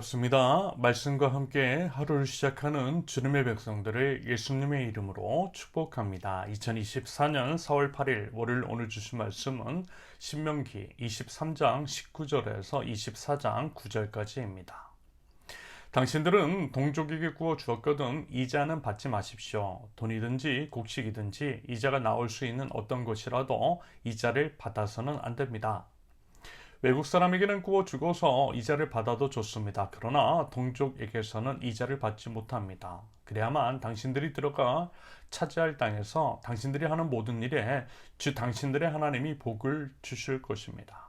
반갑습니다. 말씀과 함께 하루를 시작하는 주님의 백성들을 예수님의 이름으로 축복합니다. 2024년 4월 8일 월요일 오늘 주신 말씀은 신명기 23장 19절에서 24장 9절까지입니다. 당신들은 동족에게 구워 주었거든 이자는 받지 마십시오. 돈이든지 곡식이든지 이자가 나올 수 있는 어떤 것이라도 이자를 받아서는 안 됩니다. 외국 사람에게는 구워 주고서 이자를 받아도 좋습니다. 그러나 동족에게서는 이자를 받지 못합니다. 그래야만 당신들이 들어가 차지할 땅에서 당신들이 하는 모든 일에 주 당신들의 하나님이 복을 주실 것입니다.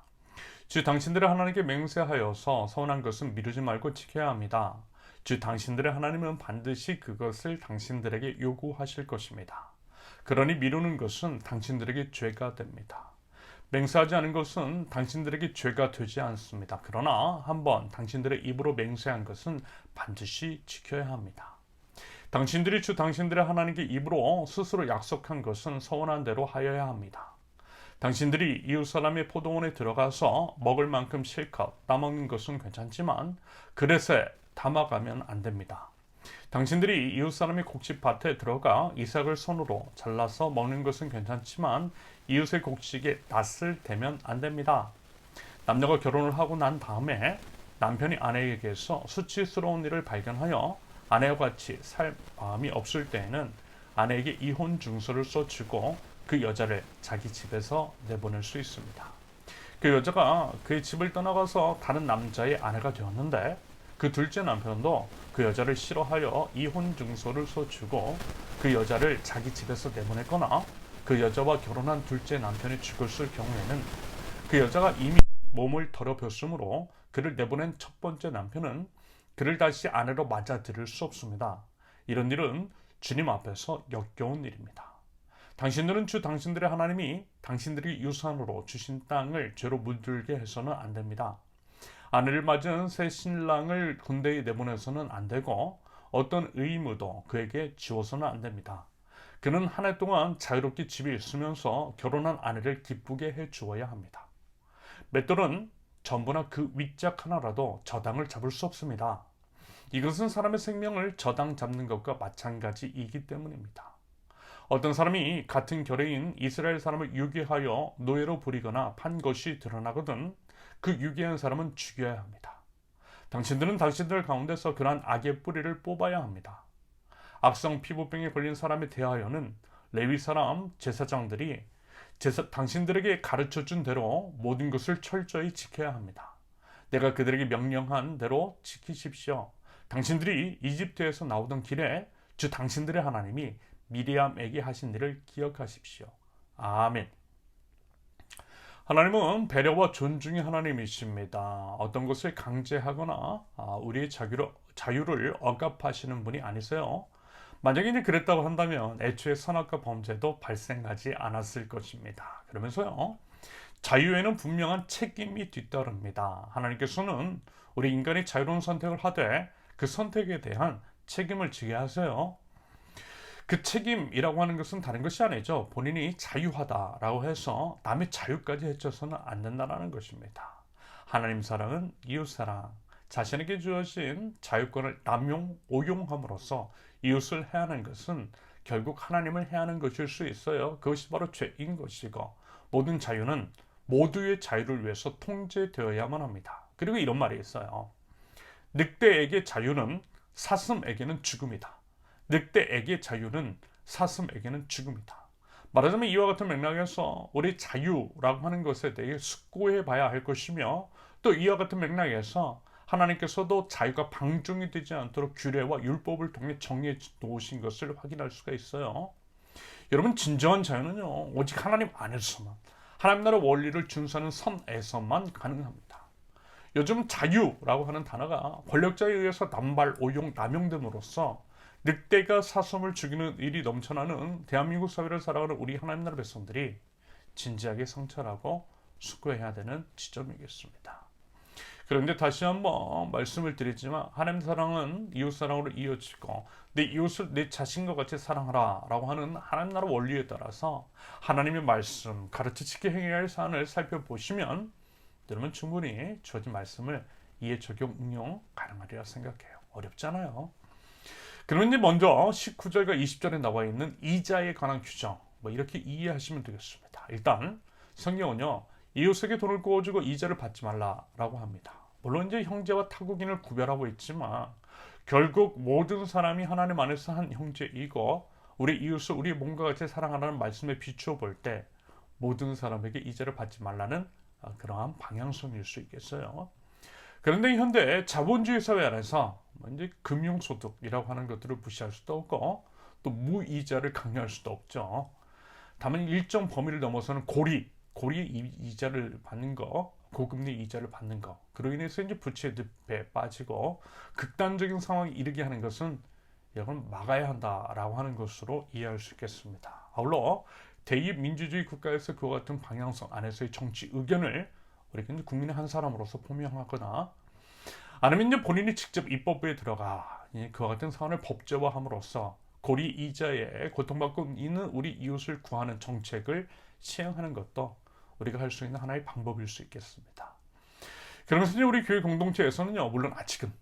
주 당신들의 하나님께 맹세하여서 서운한 것은 미루지 말고 지켜야 합니다. 주 당신들의 하나님은 반드시 그것을 당신들에게 요구하실 것입니다. 그러니 미루는 것은 당신들에게 죄가 됩니다. 맹세하지 않은 것은 당신들에게 죄가 되지 않습니다. 그러나 한번 당신들의 입으로 맹세한 것은 반드시 지켜야 합니다. 당신들이 주 당신들의 하나님께 입으로 스스로 약속한 것은 서원한 대로 하여야 합니다. 당신들이 이웃 사람의 포도원에 들어가서 먹을 만큼 실컷 따먹는 것은 괜찮지만 그릇에 담아가면 안 됩니다. 당신들이 이웃 사람의 곡식밭에 들어가 이삭을 손으로 잘라서 먹는 것은 괜찮지만 이웃의 곡식에 낯을 대면 안 됩니다. 남녀가 결혼을 하고 난 다음에 남편이 아내에게서 수치스러운 일을 발견하여 아내와 같이 살 마음이 없을 때에는 아내에게 이혼 증서를 써주고 그 여자를 자기 집에서 내보낼 수 있습니다. 그 여자가 그의 집을 떠나가서 다른 남자의 아내가 되었는데 그 둘째 남편도 그 여자를 싫어하여 이혼 증서를 써주고 그 여자를 자기 집에서 내보냈거나 그 여자와 결혼한 둘째 남편이 죽었을 경우에는 그 여자가 이미 몸을 더럽혔으므로 그를 내보낸 첫 번째 남편은 그를 다시 아내로 맞아들일 수 없습니다. 이런 일은 주님 앞에서 역겨운 일입니다. 당신들은 주 당신들의 하나님이 당신들이 유산으로 주신 땅을 죄로 물들게 해서는 안 됩니다. 아내를 맞은 새 신랑을 군대에 내보내서는 안 되고 어떤 의무도 그에게 지워서는 안 됩니다. 그는 한 해 동안 자유롭게 집에 있으면서 결혼한 아내를 기쁘게 해 주어야 합니다. 맷돌은 전부나 그 윗짝 하나라도 저당을 잡을 수 없습니다. 이것은 사람의 생명을 저당 잡는 것과 마찬가지이기 때문입니다. 어떤 사람이 같은 결의인 이스라엘 사람을 유괴하여 노예로 부리거나 판 것이 드러나거든 그 유괴한 사람은 죽여야 합니다. 당신들은 당신들 가운데서 그러한 악의 뿌리를 뽑아야 합니다. 악성 피부병에 걸린 사람에 대하여는 레위 사람 제사장들이 당신들에게 가르쳐준 대로 모든 것을 철저히 지켜야 합니다. 내가 그들에게 명령한 대로 지키십시오. 당신들이 이집트에서 나오던 길에 주 당신들의 하나님이 미리암에게 하신 일을 기억하십시오. 아멘. 하나님은 배려와 존중의 하나님이십니다. 어떤 것을 강제하거나 우리의 자유를 억압하시는 분이 아니세요. 만약에 이제 그랬다고 한다면 애초에 선악과 범죄도 발생하지 않았을 것입니다. 그러면서요, 자유에는 분명한 책임이 뒤따릅니다. 하나님께서는 우리 인간이 자유로운 선택을 하되 그 선택에 대한 책임을 지게 하세요. 그 책임이라고 하는 것은 다른 것이 아니죠. 본인이 자유하다라고 해서 남의 자유까지 해쳐서는 안 된다는 것입니다. 하나님 사랑은 이웃 사랑, 자신에게 주어진 자유권을 남용, 오용함으로써 이웃을 해하는 것은 결국 하나님을 해하는 것일 수 있어요. 그것이 바로 죄인 것이고 모든 자유는 모두의 자유를 위해서 통제되어야만 합니다. 그리고 이런 말이 있어요. 늑대에게 자유는 사슴에게는 죽음이다. 늑대에게 자유는 사슴에게는 죽음이다. 말하자면 이와 같은 맥락에서 우리 자유라고 하는 것에 대해 숙고해 봐야 할 것이며 또 이와 같은 맥락에서 하나님께서도 자유가 방종이 되지 않도록 규례와 율법을 통해 정해 놓으신 것을 확인할 수가 있어요. 여러분, 진정한 자유는요, 오직 하나님 안에서만, 하나님 나라 원리를 준수하는 선에서만 가능합니다. 요즘 자유라고 하는 단어가 권력자에 의해서 남발, 오용, 남용됨으로써 늑대가 사슴을 죽이는 일이 넘쳐나는 대한민국 사회를 살아가는 우리 하나님 나라 백성들이 진지하게 성찰하고 숙고해야 되는 지점이겠습니다. 그런데 다시 한번 말씀을 드리지만 하나님 사랑은 이웃 사랑으로 이어지고 내 이웃을 내 자신과 같이 사랑하라 라고 하는 하나님 나라 원리에 따라서 하나님의 말씀 가르쳐 지켜 행해야 할 사안을 살펴보시면 여러분 충분히 주어진 말씀을 이해 적용 응용 가능하리라 생각해요. 어렵잖아요. 그러면 이제 먼저 19절과 20절에 나와 있는 이자에 관한 규정 이렇게 이해하시면 되겠습니다. 일단 성경은요, 이웃에게 돈을 구워주고 이자를 받지 말라라고 합니다. 물론 이제 형제와 타국인을 구별하고 있지만 결국 모든 사람이 하나님 안에서 한 형제이고 우리 이웃을 우리 몸과 같이 사랑하라는 말씀에 비추어 볼 때 모든 사람에게 이자를 받지 말라는 그러한 방향성일 수 있겠어요. 그런데 현대 자본주의 사회 안에서 이제 금융소득이라고 하는 것들을 무시할 수도 없고 또 무이자를 강요할 수도 없죠. 다만 일정 범위를 넘어서는 고리 이자를 받는 거, 고금리 이자를 받는 거, 그로 인해서 이제 부채 늪에 빠지고 극단적인 상황에 이르게 하는 것은 이건 막아야 한다라고 하는 것으로 이해할 수 있겠습니다. 아울러 대입 민주주의 국가에서 그와 같은 방향성 안에서의 정치 의견을 우리가 국민의 한 사람으로서 표명하거나 아니면 이제 본인이 직접 입법부에 들어가 그와 같은 사안을 법제화함으로써 고리 이자에 고통받고 있는 우리 이웃을 구하는 정책을 시행하는 것도 우리가 할 수 있는 하나의 방법일 수 있겠습니다. 그러면서 이제 우리 교회 공동체에서는요, 물론 아직은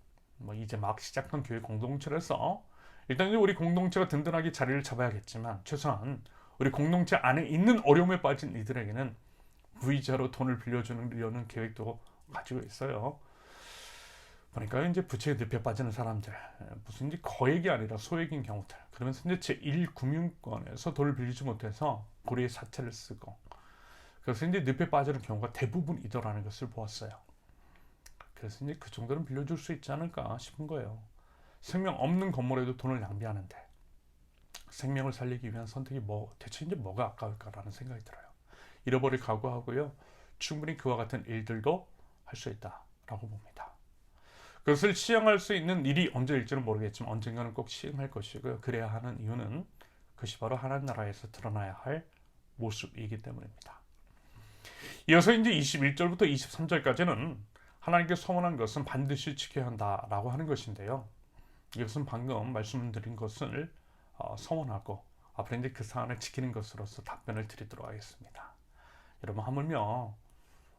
이제 막 시작한 교회 공동체라서 일단 이제 우리 공동체가 든든하게 자리를 잡아야겠지만 최소한 우리 공동체 안에 있는 어려움에 빠진 이들에게는 무이자로 돈을 빌려주려는 계획도 가지고 있어요. 보니까 이제 부채에 늪에 빠지는 사람들, 무슨 이제 거액이 아니라 소액인 경우들, 그러면서 이제 제1금융권에서 돈을 빌리지 못해서 고리에 사채를 쓰고, 그래서 이제 늪에 빠지는 경우가 대부분이더라는 것을 보았어요. 그래서 이제 그 정도는 빌려줄 수 있지 않을까 싶은 거예요. 생명 없는 건물에도 돈을 낭비하는데 생명을 살리기 위한 선택이 대체 이제 뭐가 아까울까라는 생각이 들어요. 잃어버릴 각오하고요. 충분히 그와 같은 일들도 할 수 있다라고 봅니다. 그것을 시행할 수 있는 일이 언제일지는 모르겠지만 언젠가는 꼭 시행할 것이고요. 그래야 하는 이유는 그것이 바로 하나님 나라에서 드러나야 할 모습이기 때문입니다. 이어서 이제 21절부터 23절까지는 하나님께 서원한 것은 반드시 지켜야 한다라고 하는 것인데요. 이것은 방금 말씀드린 것을 서원하고 앞으로 이제 그 사안을 지키는 것으로서 답변을 드리도록 하겠습니다. 여러분, 하물며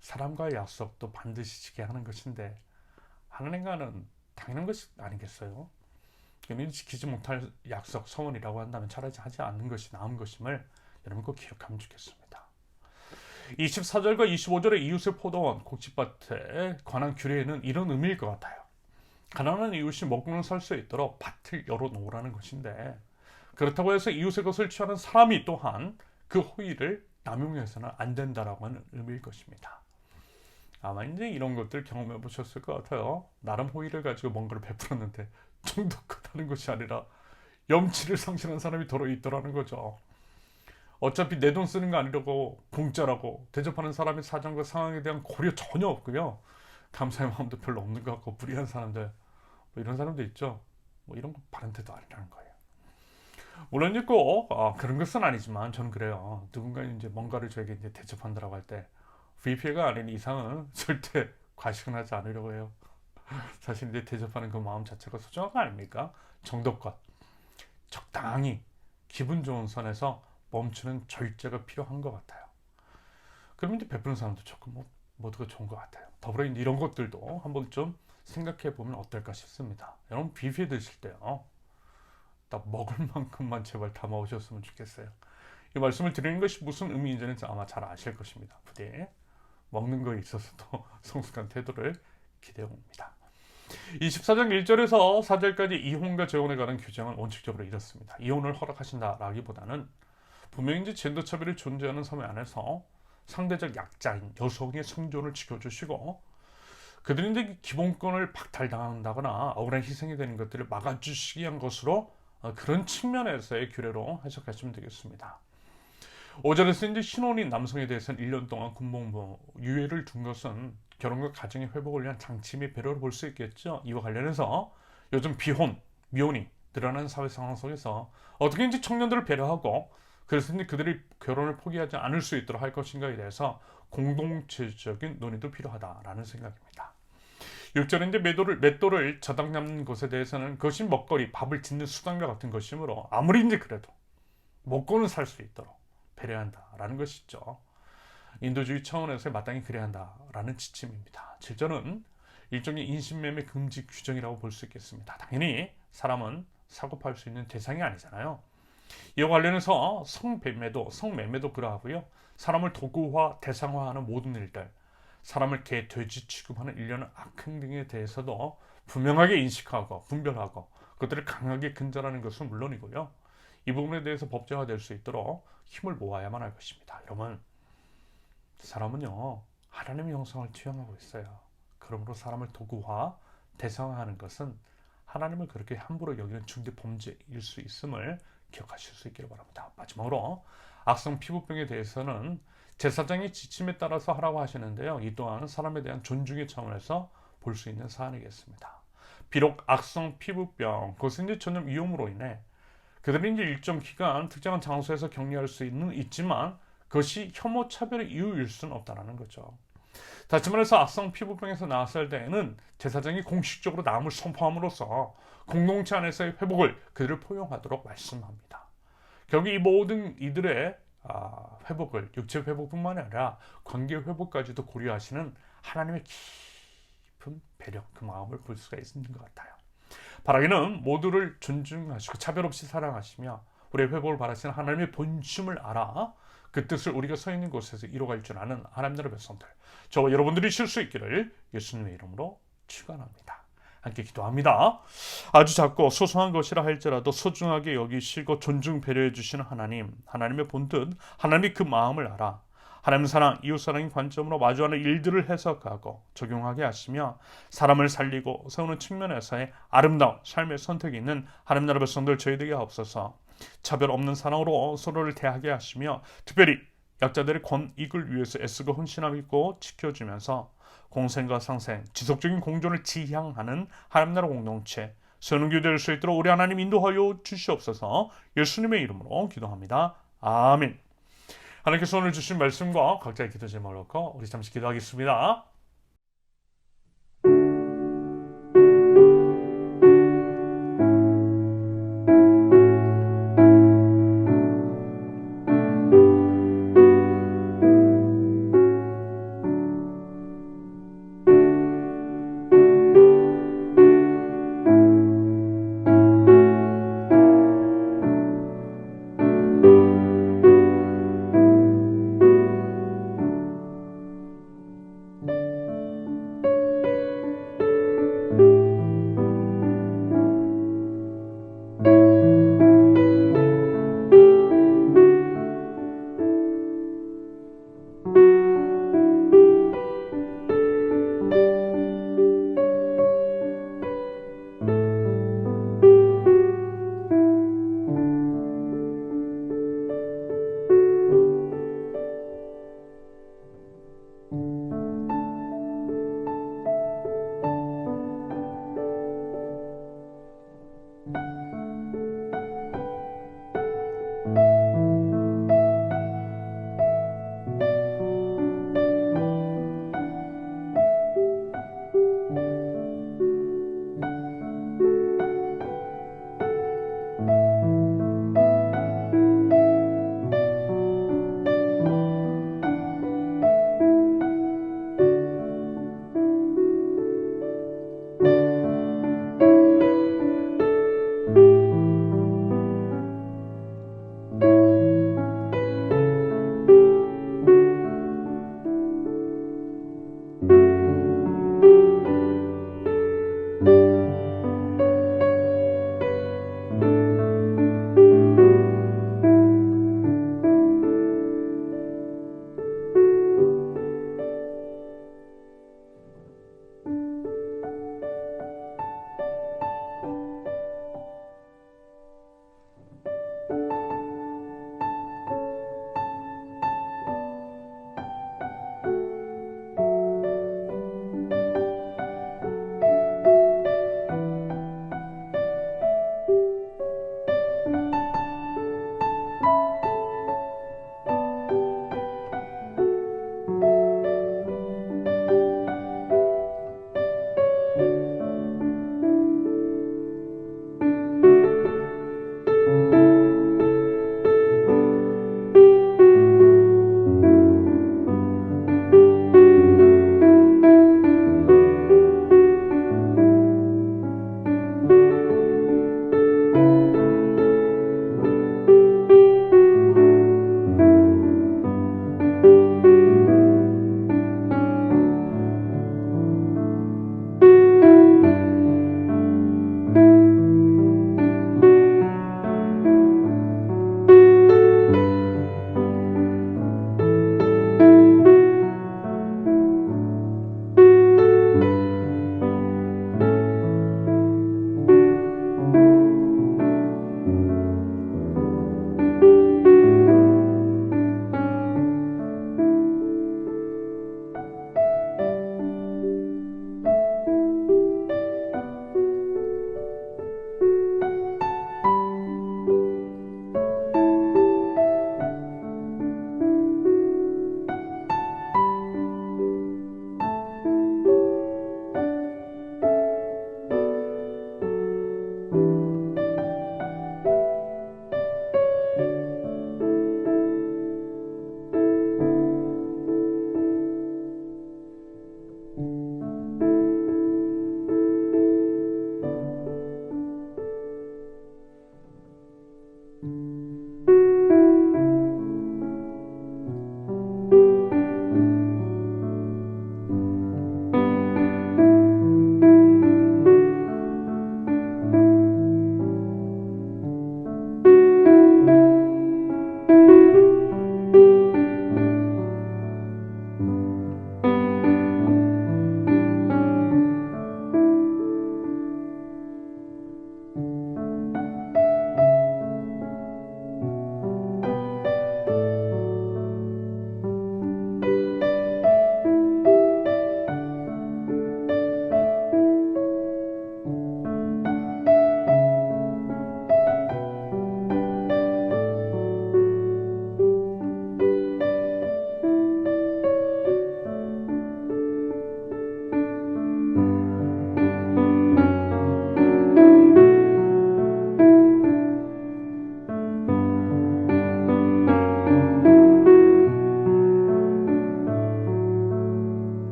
사람과의 약속도 반드시 지켜야 하는 것인데 하나님과는 당연한 것이 아니겠어요? 그러면 지키지 못할 약속, 서원이라고 한다면 차라리 하지 않는 것이 나은 것임을 여러분 꼭 기억하면 좋겠습니다. 24절과 25절의 이웃의 포도원, 곡식밭에 관한 규례에는 이런 의미일 것 같아요. 가난한 이웃이 먹고는 살 수 있도록 밭을 열어놓으라는 것인데, 그렇다고 해서 이웃의 것을 취하는 사람이 또한 그 호의를 남용해서는 안 된다라고 하는 의미일 것입니다. 아마 이제 이런 것들 경험해 보셨을 것 같아요. 나름 호의를 가지고 뭔가를 베풀었는데 정도껏 하는 것이 아니라 염치를 상실한 사람이 더러 있더라는 거죠. 어차피 내 돈 쓰는 거 아니라고 공짜라고 대접하는 사람의 사정과 상황에 대한 고려 전혀 없고요. 감사의 마음도 별로 없는 것 같고 무리한 사람들, 이런 사람도 있죠. 이런 거 바른 태도 아니라는 거예요. 물론 이제 꼭 그런 것은 아니지만 저는 그래요. 누군가 이제 뭔가를 저에게 이제 대접한다라고 할 때 VP가 아닌 이상은 절대 과식은 하지 않으려고 해요. 사실 이제 대접하는 그 마음 자체가 소중한 거 아닙니까? 정도껏 적당히 기분 좋은 선에서 멈추는 절제가 필요한 것 같아요. 그러면 이제 베푸는 사람도 조금 모두가 좋은 것 같아요. 더불어 이런 것들도 한번 좀 생각해 보면 어떨까 싶습니다. 여러분, 뷔페 드실 때요, 딱 먹을 만큼만 제발 담아오셨으면 좋겠어요. 이 말씀을 드리는 것이 무슨 의미인지는 아마 잘 아실 것입니다. 부디 먹는 거에 있어서도 성숙한 태도를 기대해 봅니다. 24장 1절에서 4절까지 이혼과 재혼에 관한 규정은 원칙적으로 이렇습니다. 이혼을 허락하신다라기보다는 분명히 이제 젠더 차별이 존재하는 사회 안에서 상대적 약자인 여성의 생존을 지켜주시고 그들이 이제 기본권을 박탈당한다거나 억울한 희생이 되는 것들을 막아주시기 위한 것으로 그런 측면에서의 규례로 해석하시면 되겠습니다. 5절에서 이제 신혼인 남성에 대해서는 1년 동안 군복무 유예를 둔 것은 결혼과 가정의 회복을 위한 장치 및 배려를 볼 수 있겠죠. 이와 관련해서 요즘 비혼, 미혼이 늘어나는 사회 상황 속에서 어떻게 이제 청년들을 배려하고 그래서 이제 그들이 결혼을 포기하지 않을 수 있도록 할 것인가에 대해서 공동체적인 논의도 필요하다라는 생각입니다. 6절은 이제 맷돌을 저당 잡는 것에 대해서는 그것이 먹거리, 밥을 짓는 수단과 같은 것이므로 아무리 이제 그래도 먹고는 살 수 있도록 배려한다라는 것이죠. 인도주의 차원에서 마땅히 그래야 한다라는 지침입니다. 7절은 일종의 인신매매 금지 규정이라고 볼 수 있겠습니다. 당연히 사람은 사고 팔 수 있는 대상이 아니잖아요. 이와 관련해서 성매매도 그러하고요. 사람을 도구화, 대상화하는 모든 일들, 사람을 개, 돼지 취급하는 일련의 악행등에 대해서도 분명하게 인식하고 분별하고 그것들을 강하게 근절하는 것은 물론이고요. 이 부분에 대해서 법제화될 수 있도록 힘을 모아야만 할 것입니다. 여러분, 사람은요, 하나님의 형상을 투영하고 있어요. 그러므로 사람을 도구화, 대상화하는 것은 하나님을 그렇게 함부로 여기는 중대 범죄일 수 있음을 기억하실 수 있기를 바랍니다. 마지막으로 악성 피부병에 대해서는 제사장의 지침에 따라서 하라고 하시는데요. 이 또한 사람에 대한 존중의 차원에서 볼 수 있는 사안이겠습니다. 비록 악성 피부병, 그것은 이제 전염 위험으로 인해 그들이 이제 일정 기간 특정한 장소에서 격리할 수 있지만 그것이 혐오 차별의 이유일 수는 없다는 거죠. 다시 말해서 악성 피부병에서 나았을 때에는 제사장이 공식적으로 남을 선포함으로써 공동체 안에서의 회복을 그들을 포용하도록 말씀합니다. 결국 이 모든 이들의 회복을 육체 회복뿐만 아니라 관계 회복까지도 고려하시는 하나님의 깊은 배려, 그 마음을 볼 수가 있는 것 같아요. 바라기는 모두를 존중하시고 차별 없이 사랑하시며 우리의 회복을 바라시는 하나님의 본심을 알아 그 뜻을 우리가 서 있는 곳에서 이뤄갈 줄 아는 하나님 나라의 백성들, 저와 여러분들이 쉴 수 있기를 예수님의 이름으로 축원합니다. 함께 기도합니다. 아주 작고 소소한 것이라 할지라도 소중하게 여기시고 존중 배려해 주시는 하나님, 하나님의 본뜻, 하나님이 그 마음을 알아 하나님 사랑, 이웃 사랑의 관점으로 마주하는 일들을 해석하고 적용하게 하시며 사람을 살리고 세우는 측면에서의 아름다운 삶의 선택이 있는 하나님 나라 백성들 저희들에게 하옵소서. 차별 없는 사랑으로 서로를 대하게 하시며 특별히 약자들의 권익을 위해서 애쓰고 헌신함 있고 지켜주면서 공생과 상생, 지속적인 공존을 지향하는 하나님 나라 공동체 세우는 교회 될 수 있도록 우리 하나님 인도하여 주시옵소서. 예수님의 이름으로 기도합니다. 아멘. 하나님께서 오늘 주신 말씀과 각자의 기도 제목을 놓고 우리 잠시 기도하겠습니다.